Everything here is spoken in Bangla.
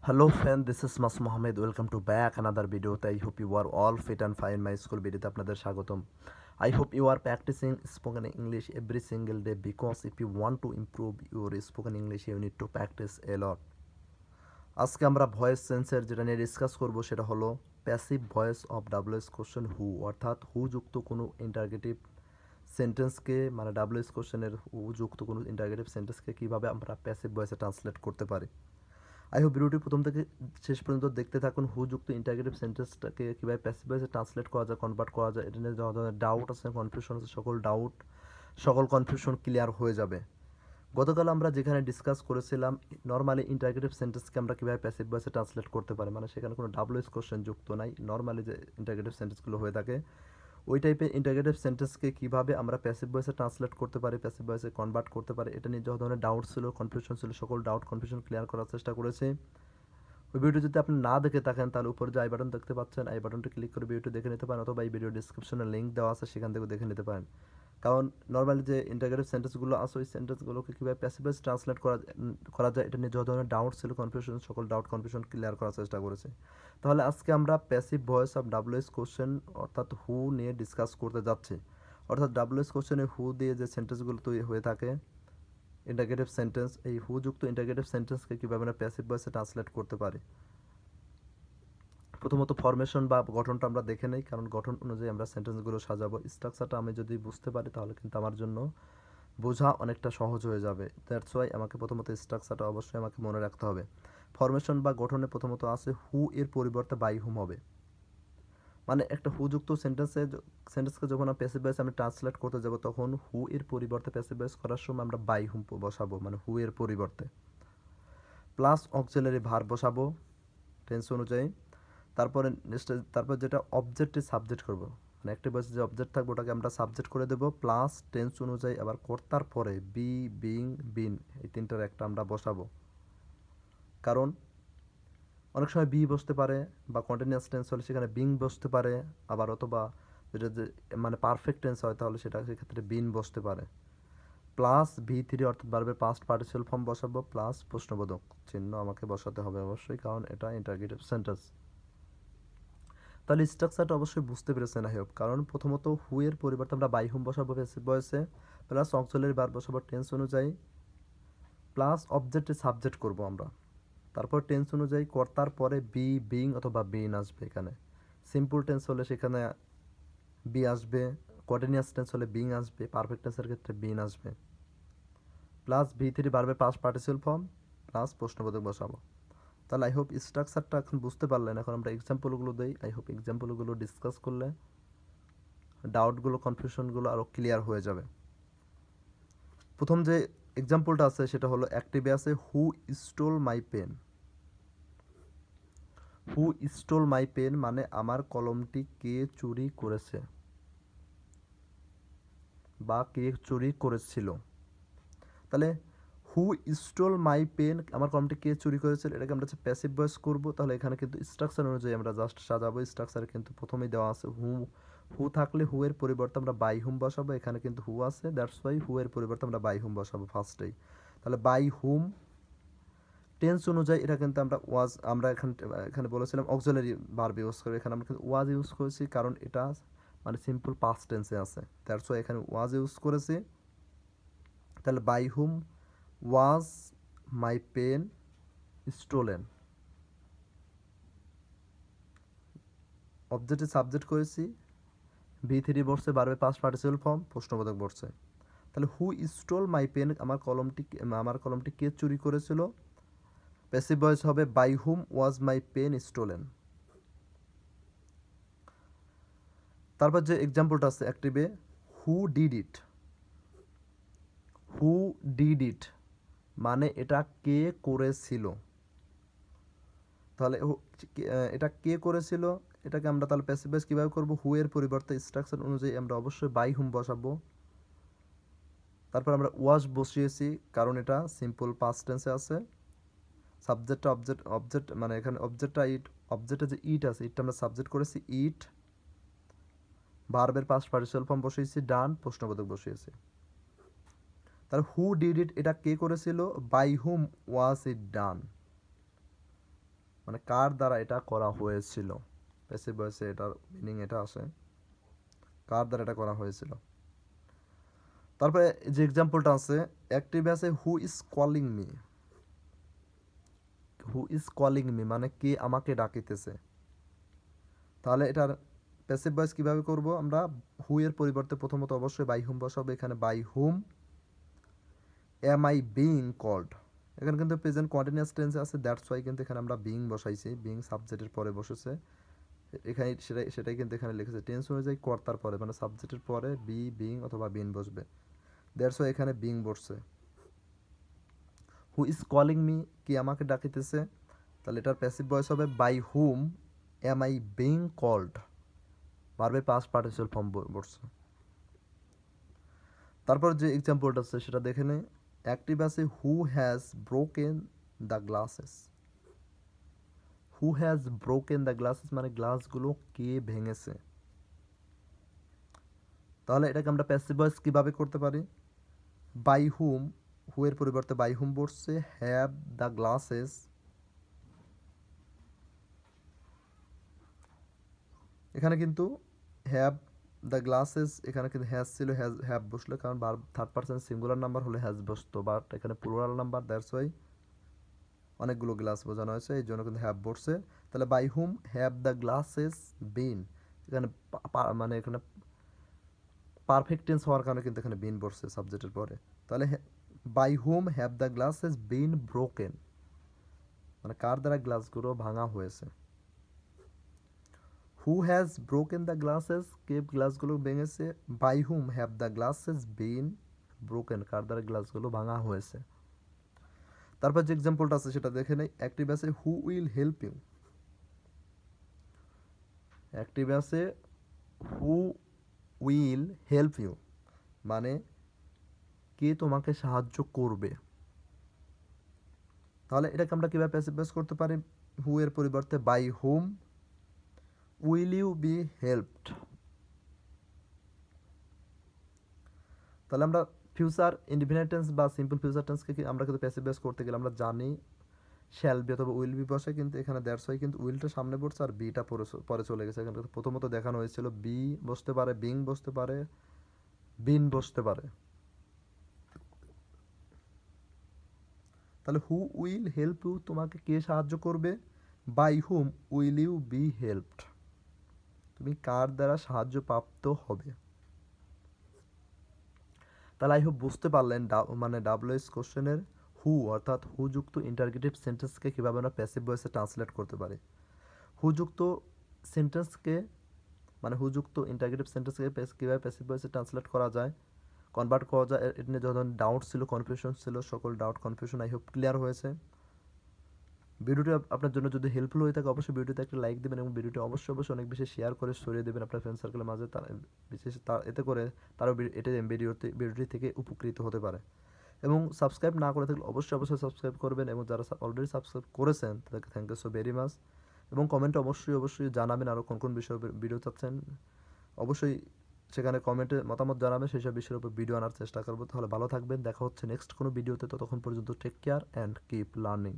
Hello friend, this is Mas Mohammed. Welcome to back another video. I hope you are all fit and fine. My school video আপনাদের স্বাগতম. I hope you are practicing spoken English every single day because if you want to improve your spoken English you need to practice a lot. আজকে আমরা ভয়েস সেন্সের যেটা নিয়ে ডিসকাস করব সেটা হলো passive voice of WS question who, অর্থাৎ হু যুক্ত কোনো ইন্টারগেটিভ সেন্টেন্সকে মানে ডাব্লিউএস কোশ্চেনের হু যুক্ত কোনো ইন্টারগেটিভ সেন্টেন্সকে কীভাবে আমরা প্যাসিভ ভয়েসে ট্রান্সলেট করতে পারি। আই হোপ ভিডিওটি প্রথম থেকে শেষ পর্যন্ত দেখতে থাকুন। হু যুক্ত ইন্টারগেটিভ সেন্টেন্সটাকে কীভাবে প্যাসিভ ভয়েসে ট্রান্সলেট করা যায়, কনভার্ট করা যায়, এটা নিয়ে যত ধরনের ডাউট আছে, কনফিউশন আছে, সকল কনফিউশন ক্লিয়ার হয়ে যাবে। গতকাল আমরা যেখানে ডিসকাস করেছিলাম নর্মালি ইন্টারগেটিভ সেন্টেন্সকে আমরা কীভাবে প্যাসিভ ভয়েসে ট্রান্সলেট করতে পারি, মানে সেখানে কোনো ডাব্লিউএস কোশ্চেন যুক্ত নাই, নর্মালি যে ইন্টারগেটিভ সেন্টেন্সগুলো হয়ে থাকে ওই টাইপের ইন্টারগেটিভ সেন্টেন্সকে কীভাবে আমরা প্যাসিভ ভয়েসে ট্রান্সলেট করতে পারি, প্যাসিভ ভয়েসে কনভার্ট করতে পারি, এটা নিয়ে যত ধরনের ডাউট ছিল, কনফিউশন ছিল, সকল ডাউট কনফিউশন ক্লিয়ার করার চেষ্টা করেছি। ওই ভিডিও যদি আপনি না দেখে থাকেন তাহলে উপরে যে আই বাটন দেখতে পাচ্ছেন আই বাটনটা ক্লিক করে ভিডিওটি দেখে নিতে পারেন, অথবা এই ভিডিও ডিসক্রিপশনে লিঙ্ক দেওয়া আছে সেখান থেকে দেখে নিতে পারেন। কারণ নর্মালি যে ইন্টারগ্রেটিভ সেন্টেন্সগুলো আছে ওই সেন্টেন্সগুলোকে কীভাবে প্যাসিভ ভয়েস ট্রান্সলেট করা যায় এটা নিয়ে যত ধরনের ডাউট ছিল, কনফিউশন, সকল ডাউট কনফিউশন ক্লিয়ার করার চেষ্টা করেছি। তাহলে আজকে আমরা passive voice of WS question অর্থাৎ হু নিয়ে ডিসকাস করতে যাচ্ছি। অর্থাৎ ডাব্লিউএস কোশ্চেনে হু দিয়ে যে সেন্টেন্সগুলো তৈরি হয়ে থাকে ইন্টারগ্রেটিভ সেন্টেন্স, এই হু যুক্ত ইন্টারগ্রেটিভ সেন্টেন্সকে কীভাবে আমরা প্যাসিভ ভয়েসে ট্রান্সলেট করতে পারি। প্রথমত ফরমেশন বা গঠনটা আমরা দেখে নেই, কারণ গঠন অনুযায়ী আমরা সেন্টেন্সগুলো সাজাবো। স্ট্রাকচারটা আমি যদি বুঝতে পারি তাহলে কিন্তু আমার জন্য বোঝা অনেকটা সহজ হয়ে যাবে। দ্যাটস ওয়াই আমাকে প্রথমত স্ট্রাকচারটা অবশ্যই আমাকে মনে রাখতে হবে। ফরমেশন বা গঠনে প্রথমত আছে হু এর পরিবর্তে বাই হুম হবে, মানে একটা হুযুক্ত সেন্টেন্সকে যখন প্যাসিভ ভয়েস আমি ট্রান্সলেট করতে যাব তখন হু এর পরিবর্তে প্যাসিভ ভয়েস করার সময় আমরা বাই হুম বসাবো, মানে হু এর পরিবর্তে প্লাস অক্সিলারি ভার্ব বসাবো টেন্স অনুযায়ী। তারপর যেটা অবজেক্টে সাবজেক্ট করব, মানে একটা ভয়েসে যে অবজেক্ট থাকবে ওটাকে আমরা সাবজেক্ট করে দেবো, প্লাস টেন্স অনুযায়ী আবার কর্তার পরে বি, বিং, বিন এই তিনটার একটা আমরা বসাবো। কারণ অনেক সময় বি বসতে পারে বা কন্টিনিউয়াস টেন্স হলে সেখানে বিং বসতে পারে, আবার অথবা যেটা যে মানে পারফেক্ট টেন্স হয় তাহলে সেটা সেক্ষেত্রে বিন বসতে পারে। প্লাস ভি3 অর্থাৎ ভার্বের পাস্ট পার্টিসিপাল ফর্ম বসাবো, প্লাস প্রশ্নবোধক চিহ্ন আমাকে বসাতে হবে অবশ্যই, কারণ এটা ইন্টারগেটিভ সেন্টেন্স। তাহলে স্ট্রাকচারটা অবশ্যই বুঝতে পেরেছেন আই হোপ। কারণ প্রথমত হু এর পরিবর্তে আমরা বাই হুম বসাবো প্যাসিভ ভয়েসে, প্লাস অক্সিলারি ভার্ব বসাবো টেন্স অনুযায়ী, প্লাস অবজেক্টে সাবজেক্ট করব আমরা। তারপর টেন্স অনুযায়ী কর্তার পরে বি, বিং অথবা বিন আসবে। এখানে সিম্পল টেন্স হলে সেখানে বি আসবে, কন্টিনিউয়াস টেন্স হলে বিং আসবে, পারফেক্ট টেন্সের ক্ষেত্রে বিন আসবে, প্লাস ভি3 ভার্বের পাস্ট পার্টিসিপাল ফর্ম, প্লাস প্রশ্নবোধক বসাবো। তাহলে আই হোপ স্ট্রাকচারটা এখন বুঝতে পারলেন। এখন আমরা এক্সাম্পলগুলো দিই, আই হোপ এক্সাম্পলগুলো ডিসকাস করলে ডাউটগুলো, কনফিউশনগুলো আরও ক্লিয়ার হয়ে যাবে। প্রথম যে এক্সাম্পলটা আছে সেটা হলো অ্যাক্টিভে আছে who stole my pen. Who stole my pen মানে আমার কলমটি কে চুরি করেছে বা কে চুরি করেছিল। তাহলে হু স্টোল মাই পেন, আমার কলমটি কে চুরি করেছিল, এটাকে আমরা প্যাসিভ ভয়েস করব। তাহলে এখানে কিন্তু স্ট্রাকচার অনুযায়ী আমরা জাস্ট সাজাবো। স্ট্রাকচারে কিন্তু প্রথমেই দেওয়া আছে হু, হু থাকলে হু এর পরিবর্তে আমরা বাই হুম বসাবো। এখানে কিন্তু হু আছে, দ্যাটস ওয়াই হু এর পরিবর্তে আমরা বাই হুম বসাবো ফার্স্টেই। তাহলে বাই হুম টেন্স অনুযায়ী এটা কিন্তু আমরা ওয়াজ, আমরা এখানে বলেছিলাম অক্সিলারি ভার্ব ইউজ করে, এখানে আমরা কিন্তু ওয়াজ ইউজ করেছি কারণ এটা মানে সিম্পল পাস্ট টেন্সে আছে, দ্যাটস ওয়াই এখানে ওয়াজ ইউজ করেছি। তাহলে by whom was my pen stolen, অবজেক্টে সাবজেক্ট করেছি, ভি3 বসছে, ভার্বে পাস্ট পার্টিসিপাল ফর্ম, প্রশ্নবোধক বসছে। তাহলে হু স্টোল মাই পেন, আমার কলমটি কে চুরি করেছিল, প্যাসিভ ভয়েস হবে by whom was my pen stolen. তারপর যে এক্সাম্পলটা আছে অ্যাক্টিভে who did it. Who did it মানে এটা কে করেছিল। তাহলে এটা কে করেছিল, এটাকে আমরা তাহলে প্যাসিভ ভয়েস কীভাবে করবো, হু এর পরিবর্তে স্ট্রাকচার অনুযায়ী আমরা অবশ্যই বাই হুম বসাবো। তারপর আমরা ওয়াজ বসিয়েছি কারণ এটা সিম্পল পাস্ট টেন্সে আছে। সাবজেক্টটা অবজেক্ট মানে এখানে অবজেক্টটা ইট, অবজেক্টে যে ইট আছে ইটটা আমরা সাবজেক্ট করেছি ইট, ভার্বের পাস্ট পার্টিসিপাল ফর্ম বসিয়েছি ডান, প্রশ্নবোধক বসিয়েছি। তাহলে হু ডিড ইট এটা কে করেছিল, বাই হুম ওয়াজ ইট ডান। মানে কার দ্বারা এটা করা হয়েছিল। প্যাসিভ ভয়েসে এটার মিনিং এটা আসে, কার দ্বারা এটা করা হয়েছিল। তারপরে যে এক্সাম্পলটা আছে, অ্যাক্টিভ আছে who is calling me. Who is calling me মানে কে আমাকে ডাকিতেছে। তাহলে এটার প্যাসিভ ভয়েস কীভাবে করব আমরা, হু এর পরিবর্তে প্রথমত অবশ্যই বাই হুম বসাবো। এখানে by whom am I being called. এখানে কিন্তু প্রেজেন্ট কন্টিনিউয়াস টেন্সে আছে, দ্যাটস ওয়াই কিন্তু এখানে আমরা বিং বসাইছি, বিং সাবজেক্টের পরে বসেছে। এখানে সেটাই কিন্তু এখানে লিখেছে টেন্স অনুযায়ী কর্তার পরে, মানে সাবজেক্টের পরে বি বিং অথবা বিন বসবে, দ্যাটস ওয়াই এখানে বিং বসছে। হু ইজ কলিং মি কি আমাকে ডাকিতেছে, তাহলে এটার প্যাসিভ ভয়েস হবে by whom am I being called, ভার্বের পাস্ট পার্টিসিপাল ফর্ম বসছে। তারপর যে এক্সাম্পলটা আছে সেটা দেখে নেই। অ্যাক্টিভ আছে হু has broken the glasses. Who has broken the glasses মানে গ্লাসগুলো কে ভেঙেছে। তাহলে এটাকে আমরা প্যাসিভ ভয়েস কীভাবে করতে পারি, বাই হুম, হু এর পরিবর্তে বাই হুম বসছে, হ্যাভ দ্য গ্লাসেস, এখানে কিন্তু হ্যাভ দ্য গ্লাসেস, এখানে কিন্তু হ্যাজ ছিল, হ্যাভ বসলো কারণ থার্ড পার্সন সিঙ্গুলার নাম্বার হলে হ্যাজ বসতো, বাট এখানে প্লুরাল নাম্বার, দ্যাটস ওয়াই অনেকগুলো গ্লাস বোঝানো হয়েছে, এই জন্য কিন্তু হ্যাভ বসছে। তাহলে by whom have the glasses been, এখানে মানে এখানে পারফেক্ট টেন্স হওয়ার কারণে কিন্তু এখানে বিন বসছে সাবজেক্টের পরে। তাহলে by whom have the glasses been broken মানে কার দ্বারা গ্লাসগুলো ভাঙা হয়েছে। Who has broken the glasses কে গ্লাসগুলো ভেঙেছে, by whom have the glasses been broken কার দ্বারা গ্লাসগুলো ভাঙা হয়েছে। তারপর যে এক্সাম্পলটা আছে সেটা দেখে নেই। অ্যাক্টিভ আছে who will help you. Active আছে হু উইল হেল্প ইউ মানে কে তোমাকে সাহায্য করবে। তাহলে এটাকে আমরা কীভাবে প্যাসিভ ভয়েস করতে পারি, হু এর পরিবর্তে by whom will you be helped. তাহলে আমরা ফিউচার ইনডিফিনিট টেন্স বা সিম্পল ফিউচার টেন্সকে আমরা কিন্তু প্যাসিভ ভয়েস করতে গেলে আমরা জানি শ্যাল বি অথবা উইল বি বসে, কিন্তু এখানে দ্যাটস ওয়াই কিন্তু উইলটা সামনে পড়ছে আর বিটা পরে চলে গেছে। এখানে প্রথমত দেখানো হয়েছিল বি বসতে পারে, বিং বসতে পারে, বিন বসতে পারে। তাহলে হু উইল হেল্প ইউ তোমাকে কে সাহায্য করবে, by whom will you be helped তুমি কার দ্বারা সাহায্য প্রাপ্ত হবে। তাহলে আই হোপ বুঝতে পারলেন মানে ডাব্লিউএস কোশ্চেনের হু অর্থাৎ হুযুক্ত ইন্টারগেটিভ সেন্টেন্সকে কীভাবে আমরা প্যাসিভ ভয়েসে ট্রান্সলেট করতে পারি। হুযুক্ত সেন্টেন্সকে মানে হুযুক্ত ইন্টারগেটিভ সেন্টেন্সকে কীভাবে প্যাসিভ ভয়েসে ট্রান্সলেট করা যায়, কনভার্ট করা যায়, এটা নিয়ে যখন ডাউট ছিল, কনফিউশন ছিল, সকল doubt confusion I hope clear হয়েছে। ভিডিওটি আপনার জন্য যদি হেল্পফুল হয়ে থাকে অবশ্যই ভিডিওতে একটা লাইক দেবেন এবং ভিডিওটি অবশ্যই অনেক বেশি শেয়ার করে ছড়িয়ে দেবেন আপনার ফ্রেন্ড সার্কেলের মাঝে, তার বিশেষ এতে করে তারাও এটা ভিডিওটি থেকে উপকৃত হতে পারে। এবং সাবস্ক্রাইব না করে থাকলে অবশ্যই সাবস্ক্রাইব করবেন এবং যারা অলরেডি সাবস্ক্রাইব করেছেন তাদেরকে thank you so very much. এবং কমেন্টে অবশ্যই জানাবেন আরও কোন বিষয়ে ভিডিও চাচ্ছেন, অবশ্যই সেখানে কমেন্টে মতামত জানাবেন, সেই সব বিষয়ের উপর ভিডিও আনার চেষ্টা করবো। তাহলে ভালো থাকবেন, দেখা হচ্ছে নেক্সট কোনো ভিডিওতে, ততক্ষণ পর্যন্ত take care and keep learning.